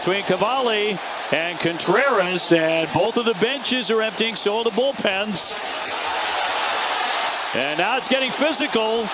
Between Cavalli and Contreras, and both of the benches are emptying, so are the bullpens. And now it's getting physical.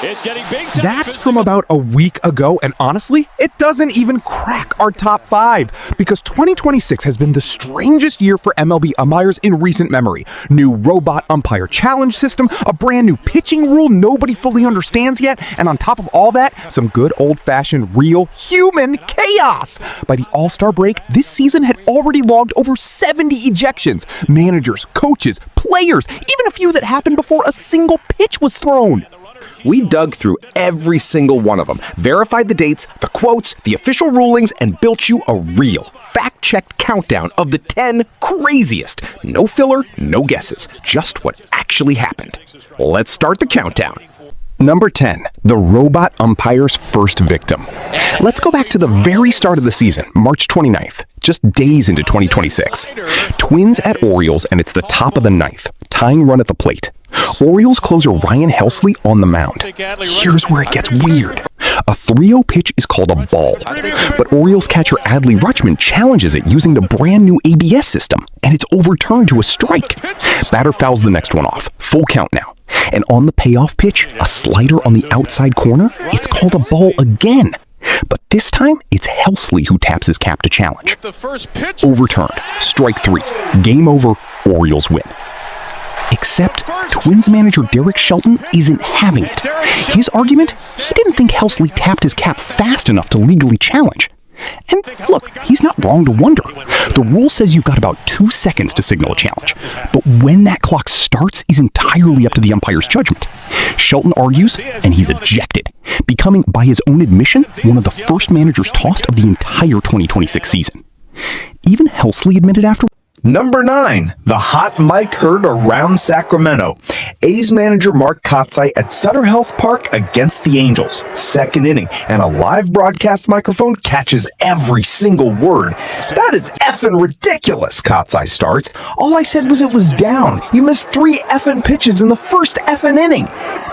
It's getting big time. That's from about a week ago, and honestly, it doesn't even crack our top 5 because 2026 has been the strangest year for MLB umpires in recent memory. New robot umpire challenge system, a brand new pitching rule nobody fully understands yet, and on top of all that, some good old-fashioned real human chaos. By the All-Star break, this season had already logged over 70 ejections. Managers, coaches, players, even a few that happened before a single pitch was thrown. We dug through every single one of them, verified the dates, the quotes, the official rulings, and built you a real, fact-checked countdown of the 10 craziest. No filler, no guesses, just what actually happened. Let's start the countdown. Number 10, the robot umpire's first victim. Let's go back to the very start of the season, March 29th, just days into 2026. Twins at Orioles, and it's the top of the 9th, tying run at the plate. Orioles closer Ryan Helsley on the mound. Here's where it gets weird. A 3-0 pitch is called a ball, but Orioles catcher Adley Rutschman challenges it using the brand new ABS system, and it's overturned to a strike. Batter fouls the next one off. Full count now. And on the payoff pitch, a slider on the outside corner, it's called a ball again. But this time, it's Helsley who taps his cap to challenge. Overturned. Strike 3. Game over. Orioles win. Except Twins manager Derek Shelton isn't having it. His argument? He didn't think Helsley tapped his cap fast enough to legally challenge. And look, he's not wrong to wonder. The rule says you've got about 2 seconds to signal a challenge. But when that clock starts is entirely up to the umpire's judgment. Shelton argues, and he's ejected, becoming, by his own admission, one of the first managers tossed of the entire 2026 season. Even Helsley admitted after. Number 9, the hot mic heard around Sacramento. A's manager Mark Kotsay at Sutter Health Park against the Angels. Second inning, and a live broadcast microphone catches every single word. That is effing ridiculous, Kotsay starts. All I said was it was down. You missed 3 effing pitches in the first effing inning.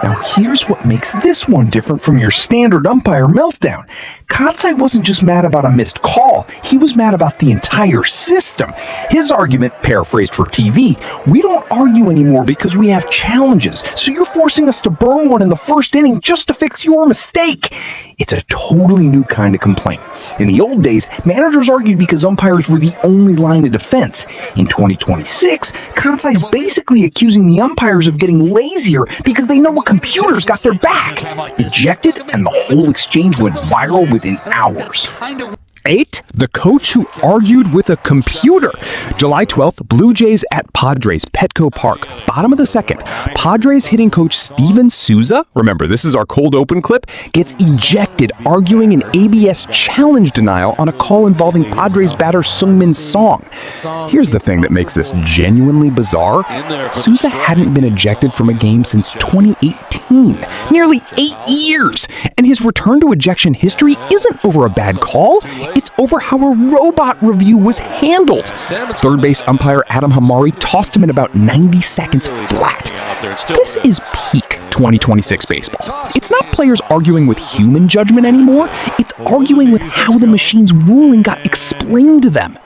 Now here's what makes this one different from your standard umpire meltdown. Kotsay wasn't just mad about a missed call. He was mad about the entire system. His argument, paraphrased for TV, we don't argue anymore because we have challenges, so you're forcing us to burn one in the first inning just to fix your mistake. It's a totally new kind of complaint. In the old days, managers argued because umpires were the only line of defense. In 2026, Kotsay's basically accusing the umpires of getting lazier because they know a computer's got their back. Ejected, and the whole exchange went viral within hours. 8, the coach who argued with a computer. July 12th, Blue Jays at Padres, Petco Park. Bottom of the 2nd, Padres hitting coach Steven Souza, remember this is our cold open clip, gets ejected arguing an ABS challenge denial on a call involving Padres batter Seung-min Song. Here's the thing that makes this genuinely bizarre. Souza hadn't been ejected from a game since 2018, nearly 8 years, and his return to ejection history isn't over a bad call. It's over how a robot review was handled. Third base umpire Adam Hamari tossed him in about 90 seconds flat. This is peak 2026 baseball. It's not players arguing with human judgment anymore. It's arguing with how the machine's ruling got explained to them.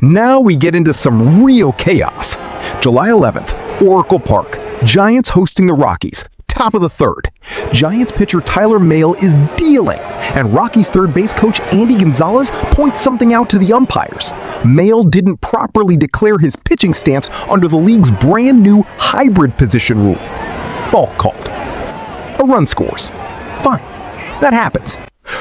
Now we get into some real chaos. July 11th, Oracle Park. Giants hosting the Rockies. Top of the 3rd. Giants pitcher Tyler Mahle is dealing, and Rockies third base coach Andy Gonzalez points something out to the umpires. Mahle didn't properly declare his pitching stance under the league's brand new hybrid position rule. Ball called. A run scores. Fine. That happens.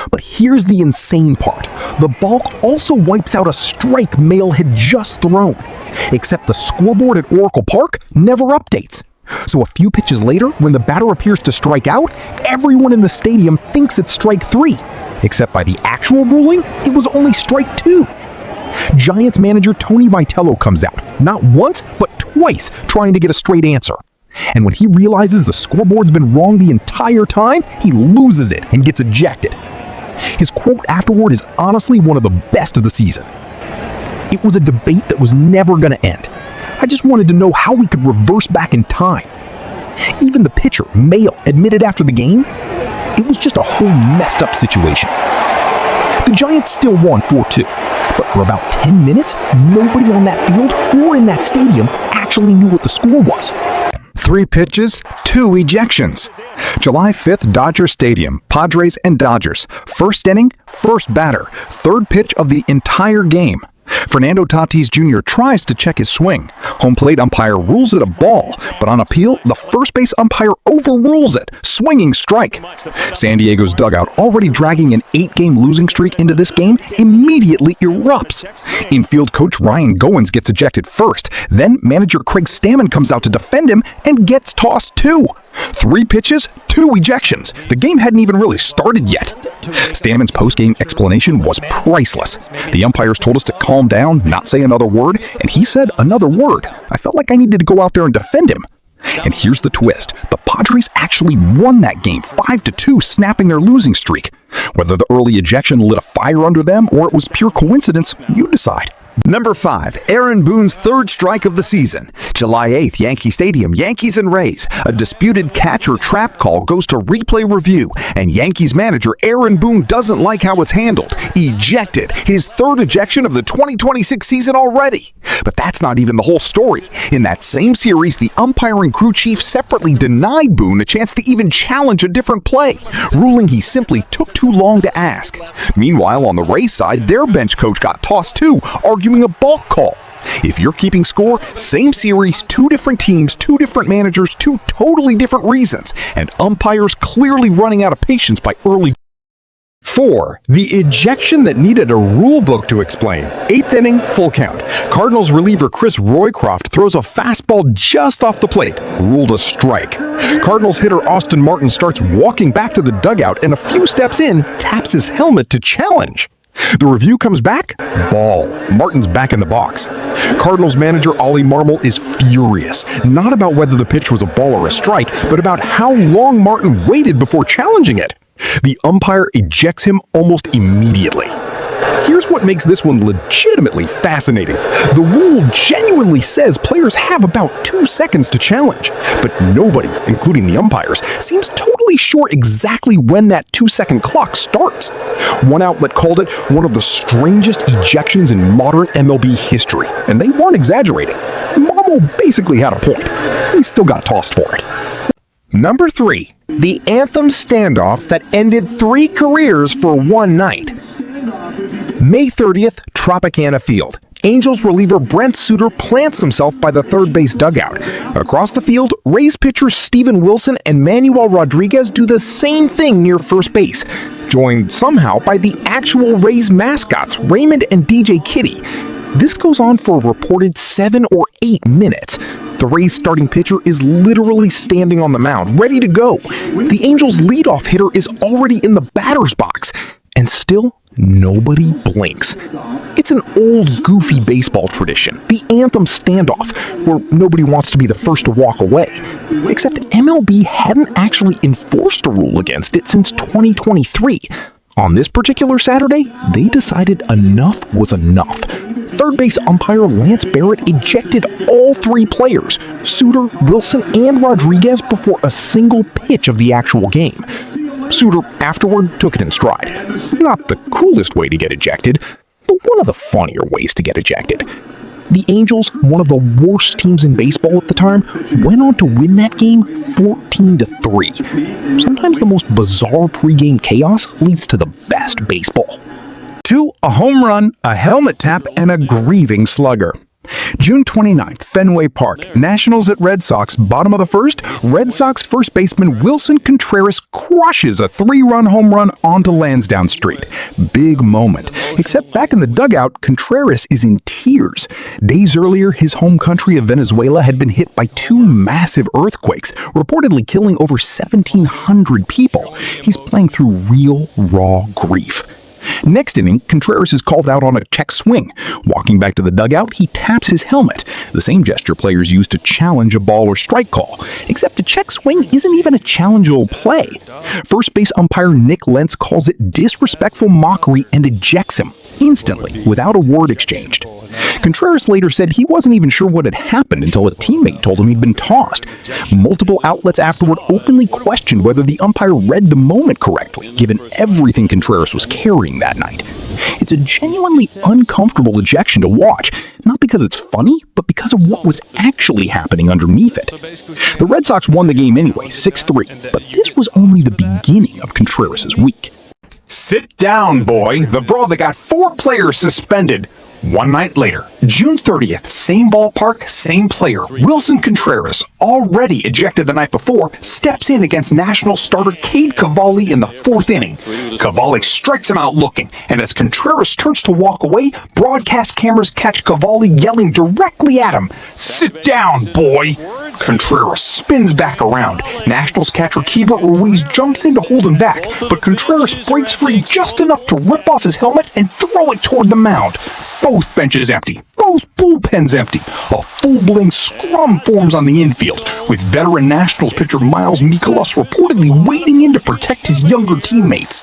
But here's the insane part. The ball also wipes out a strike Mahle had just thrown. Except the scoreboard at Oracle Park never updates. So a few pitches later, when the batter appears to strike out, everyone in the stadium thinks it's strike 3. Except by the actual ruling, it was only strike 2. Giants manager Tony Vitello comes out, not once, but twice, trying to get a straight answer. And when he realizes the scoreboard's been wrong the entire time, he loses it and gets ejected. His quote afterward is honestly one of the best of the season. It was a debate that was never going to end. I just wanted to know how we could reverse back in time. Even the pitcher, Mahle, admitted after the game, it was just a whole messed up situation. The Giants still won 4-2. But for about 10 minutes, nobody on that field or in that stadium actually knew what the score was. 3 pitches, 2 ejections. July 5th, Dodger Stadium, Padres and Dodgers. First inning, first batter, third pitch of the entire game. Fernando Tatis Jr. tries to check his swing. Home plate umpire rules it a ball, but on appeal, the first base umpire overrules it. Swinging strike. San Diego's dugout, already dragging an 8-game losing streak into this game, immediately erupts. Infield coach Ryan Goins gets ejected first. Then manager Craig Stammen comes out to defend him and gets tossed too. 3 pitches, 2 ejections. The game hadn't even really started yet. Stammen's post-game explanation was priceless. The umpires told us to calm down, not say another word, and he said another word. I felt like I needed to go out there and defend him. And here's the twist. The Padres actually won that game 5-2, snapping their losing streak. Whether the early ejection lit a fire under them or it was pure coincidence, you decide. Number 5, Aaron Boone's third strike of the season. July 8th, Yankee Stadium, Yankees and Rays. A disputed catch or trap call goes to replay review, and Yankees manager Aaron Boone doesn't like how it's handled. Ejected. His third ejection of the 2026 season already. But that's not even the whole story. In that same series, the umpire and crew chief separately denied Boone a chance to even challenge a different play, ruling he simply took too long to ask. Meanwhile, on the Rays side, their bench coach got tossed too, arguing a balk call. If you're keeping score, same series, 2 different teams, 2 different managers, 2 totally different reasons, and umpires clearly running out of patience by early. 4. The ejection that needed a rule book to explain. 8th inning, full count. Cardinals reliever Chris Roycroft throws a fastball just off the plate, ruled a strike. Cardinals hitter Austin Martin starts walking back to the dugout and a few steps in, taps his helmet to challenge. The review comes back, ball. Martin's back in the box. Cardinals manager Ollie Marmol is furious, not about whether the pitch was a ball or a strike, but about how long Martin waited before challenging it. The umpire ejects him almost immediately. Here's what makes this one legitimately fascinating. The rule genuinely says players have about 2 seconds to challenge, but nobody, including the umpires, seems totally sure exactly when that 2-second clock starts. One outlet called it one of the strangest ejections in modern MLB history, and they weren't exaggerating. Marmol basically had a point. He still got tossed for it. Number 3. The anthem standoff that ended 3 careers for one night. May 30th, Tropicana Field. Angels reliever Brent Suter plants himself by the third base dugout. Across the field, Rays pitchers Steven Wilson and Manuel Rodriguez do the same thing near first base, joined somehow by the actual Rays mascots, Raymond and DJ Kitty. This goes on for a reported 7 or 8 minutes. The Rays starting pitcher is literally standing on the mound, ready to go. The Angels leadoff hitter is already in the batter's box, and still nobody blinks. It's an old, goofy baseball tradition, the anthem standoff, where nobody wants to be the first to walk away. Except MLB hadn't actually enforced a rule against it since 2023. On this particular Saturday, they decided enough was enough. Third base umpire Lance Barrett ejected all 3 players, Suter, Wilson, and Rodriguez, before a single pitch of the actual game. Suter afterward took it in stride. Not the coolest way to get ejected, but one of the funnier ways to get ejected. The Angels, one of the worst teams in baseball at the time, went on to win that game 14-3. Sometimes the most bizarre pregame chaos leads to the best baseball. 2. A home run, a helmet tap, and a grieving slugger. June 29th, Fenway Park. Nationals at Red Sox. Bottom of the first, Red Sox first baseman Wilson Contreras crushes a 3-run home run onto Lansdowne Street. Big moment. Except back in the dugout, Contreras is in tears. Days earlier, his home country of Venezuela had been hit by 2 massive earthquakes, reportedly killing over 1,700 people. He's playing through real, raw grief. Next inning, Contreras is called out on a check swing. Walking back to the dugout, he taps his helmet, the same gesture players use to challenge a ball or strike call, except a check swing isn't even a challengeable play. First base umpire Nick Lentz calls it disrespectful mockery and ejects him, instantly, without a word exchanged. Contreras later said he wasn't even sure what had happened until a teammate told him he'd been tossed. Multiple outlets afterward openly questioned whether the umpire read the moment correctly, given everything Contreras was carrying that night. It's a genuinely uncomfortable ejection to watch, not because it's funny, but because of what was actually happening underneath it. The Red Sox won the game anyway, 6-3, but this was only the beginning of Contreras' week. Sit down, boy. The brawl that got 4 players suspended. One night later, June 30th, same ballpark, same player. Wilson Contreras, already ejected the night before, steps in against Nationals starter Cade Cavalli in the 4th inning. Cavalli strikes him out looking, and as Contreras turns to walk away, broadcast cameras catch Cavalli yelling directly at him, "Sit down, boy!" Contreras spins back around. Nationals catcher Keibert Ruiz jumps in to hold him back, but Contreras breaks free just enough to rip off his helmet and throw it toward the mound. Both benches empty, both bullpens empty. A full-blown scrum forms on the infield, with veteran Nationals pitcher Miles Mikolas reportedly wading in to protect his younger teammates.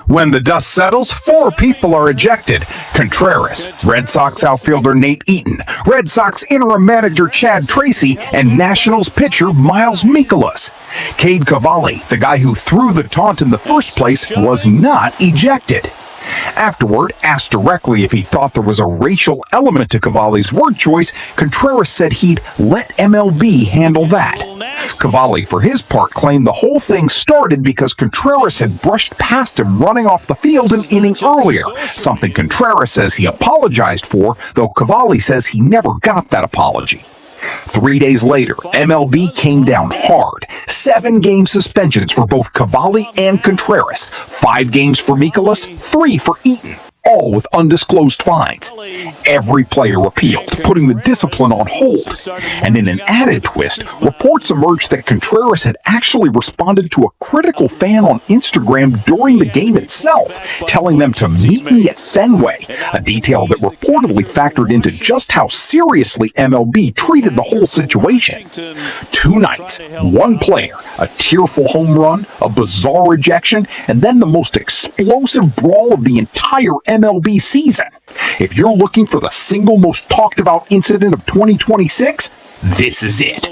When the dust settles, 4 people are ejected. Contreras, Red Sox outfielder Nate Eaton, Red Sox interim manager Chad Tracy, and Nationals pitcher Miles Mikolas. Cade Cavalli, the guy who threw the taunt in the first place, was not ejected. Afterward, asked directly if he thought there was a racial element to Cavalli's word choice, Contreras said he'd let MLB handle that. Cavalli, for his part, claimed the whole thing started because Contreras had brushed past him running off the field an inning earlier, something Contreras says he apologized for, though Cavalli says he never got that apology. 3 days later, MLB came down hard. 7-game suspensions for both Cavalli and Contreras. 5 games for Mikolas, 3 for Eaton, all with undisclosed fines. Every player appealed, putting the discipline on hold. And in an added twist, reports emerged that Contreras had actually responded to a critical fan on Instagram during the game itself, telling them to meet me at Fenway, a detail that reportedly factored into just how seriously MLB treated the whole situation. 2 nights, 1 player, a tearful home run, a bizarre ejection, and then the most explosive brawl of the entire MLB season. If you're looking for the single most talked about incident of 2026, this is it.